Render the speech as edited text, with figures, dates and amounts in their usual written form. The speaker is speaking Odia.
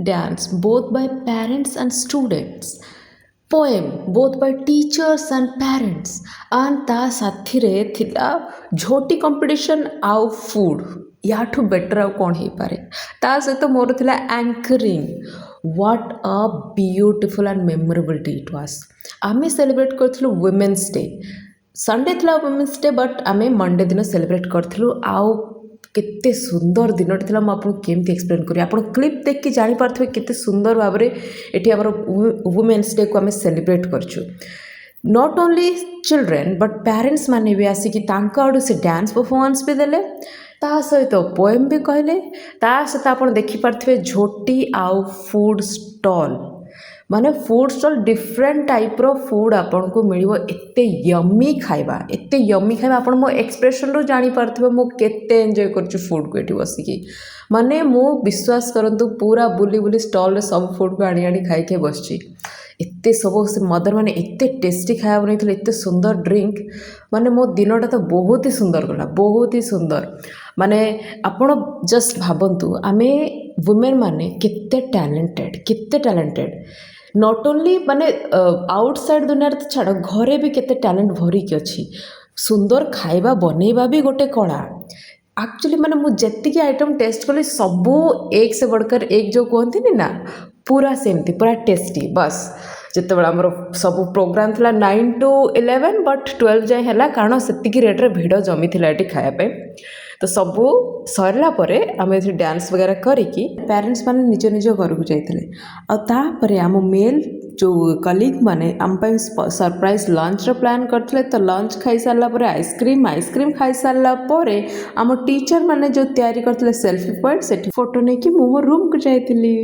dance both by parents and students, poem both by teachers and parents, and ତା ସାଥିରେ ଥିଲା ଝୋଟି କମ୍ପିଟିସନ୍ ଆଉ ଫୁଡ଼୍। ୟାଠୁ ବେଟର୍ ଆଉ କ'ଣ ହେଇପାରେ। ତା ସହିତ ମୋର ଥିଲା ଆଙ୍କରିଂ। ହ୍ୱାଟ୍ ଅ beautiful and memorable day it was. ଆମେ ସେଲିବ୍ରେଟ୍ କରିଥିଲୁ ୱିମେନ୍ସ ଡେ। ସଣ୍ଡେ ଥିଲା ୱିମେନ୍ସ ଡେ, ବଟ୍ ଆମେ ମଣ୍ଡେ ଦିନ ସେଲିବ୍ରେଟ୍ କରିଥିଲୁ। ଆଉ କେତେ ସୁନ୍ଦର ଦିନଟେ ଥିଲା, ମୁଁ ଆପଣଙ୍କୁ କେମିତି ଏକ୍ସପ୍ଲେନ୍ କରିବି। ଆପଣ କ୍ଲିପ୍ ଦେଖିକି ଜାଣିପାରୁଥିବେ କେତେ ସୁନ୍ଦର ଭାବରେ ଏଠି ଆମର ୱୁମେନ୍ସ ଡେକୁ ଆମେ ସେଲିବ୍ରେଟ୍ କରିଛୁ। Not only children but parents ମାନେ ବି ଆସିକି ତାଙ୍କ ଆଡ଼ୁ ସେ ଡ୍ୟାନ୍ସ ପରଫର୍ମାନ୍ସ ବି ଦେଲେ, ତା ସହିତ ପୋଏମ୍ ବି କହିଲେ, ତା ସହିତ ଆପଣ ଦେଖିପାରୁଥିବେ ଝୋଟି ଆଉ ଫୁଡ଼୍ ଷ୍ଟଲ୍। ମାନେ ଫୁଡ଼୍ ଷ୍ଟଲ୍ ଡିଫରେଣ୍ଟ ଟାଇପ୍ର ଫୁଡ଼୍ ଆପଣଙ୍କୁ ମିଳିବ। ଏତେ ୟମି ଖାଇବା, ଏତେ ୟମି ଖାଇବା, ଆପଣ ମୋ ଏକ୍ସପ୍ରେସନ୍ରୁ ଜାଣିପାରୁଥିବେ ମୁଁ କେତେ ଏନ୍ଜୟ କରୁଛି ଫୁଡ଼୍କୁ ଏଠି ବସିକି। ମାନେ ମୁଁ ବିଶ୍ୱାସ କରନ୍ତୁ ପୁରା ବୁଲି ବୁଲି ଷ୍ଟଲ୍ରେ ସବୁ ଫୁଡ଼୍କୁ ଆଣି ଆଣି ଖାଇ ବସିଛି। ଏତେ ସବୁ ସେ ମଦର ମାନେ ଏତେ ଟେଷ୍ଟି ଖାଇବା ବନେଇଥିଲେ, ଏତେ ସୁନ୍ଦର ଡ୍ରିଙ୍କ୍। ମାନେ ମୋ ଦିନଟା ତ ବହୁତ ହି ସୁନ୍ଦର ଗଲା, ବହୁତ ହି ସୁନ୍ଦର। ମାନେ ଆପଣ ଜଷ୍ଟ ଭାବନ୍ତୁ ଆମେ ୱୁମେନ୍ ମାନେ କେତେ ଟ୍ୟାଲେଣ୍ଟେଡ଼୍। ନଟ୍ ଓନ୍ଲି ମାନେ ଆଉଟସାଇଡ଼୍ ଦୁନିଆରେ ତ ଛାଡ଼, ଘରେ ବି କେତେ ଟ୍ୟାଲେଣ୍ଟ ଭରିକି ଅଛି। ସୁନ୍ଦର ଖାଇବା ବନେଇବା ବି ଗୋଟେ କଳା। ଆକ୍ଚୁଆଲି ମାନେ ମୁଁ ଯେତିକି ଆଇଟମ୍ ଟେଷ୍ଟ କଲି ସବୁ ଏକ ସେ ବଡ଼କର ଏକ ଯେଉଁ କୁହନ୍ତିନି ନା, ପୁରା ସେମିତି, ପୁରା ଟେଷ୍ଟି। ବାସ୍ ଯେତେବେଳେ ଆମର ସବୁ ପ୍ରୋଗ୍ରାମ୍ ଥିଲା 9 to 11 ବଟ୍ 12 ଯାଏଁ ହେଲା, କାରଣ ସେତିକି ରେଟ୍ରେ ଭିଡ଼ ଜମିଥିଲା ଏଠି ଖାଇବା ପାଇଁ। ତ ସବୁ ସରିଲା ପରେ ଆମେ ଏଠି ଡ୍ୟାନ୍ସ ବଗେରା କରିକି ପ୍ୟାରେଣ୍ଟସ୍ ମାନେ ନିଜ ନିଜ ଘରକୁ ଯାଇଥିଲେ। ଆଉ ତାପରେ ଆମ ମେଲ୍ ଯେଉଁ କଲିଗ୍ ମାନେ ଆମ ପାଇଁ ସରପ୍ରାଇଜ୍ ଲଞ୍ଚର ପ୍ଲାନ୍ କରିଥିଲେ। ତ ଲଞ୍ଚ ଖାଇସାରିଲା ପରେ ଆଇସ୍କ୍ରିମ୍ ଖାଇସାରିଲା ପରେ ଆମ ଟିଚର୍ ମାନେ ଯେଉଁ ତିଆରି କରିଥିଲେ ସେଲ୍ଫି ପଏଣ୍ଟ, ସେଠି ଫଟୋ ନେଇକି ମୁଁ ମୋ ରୁମ୍କୁ ଯାଇଥିଲି।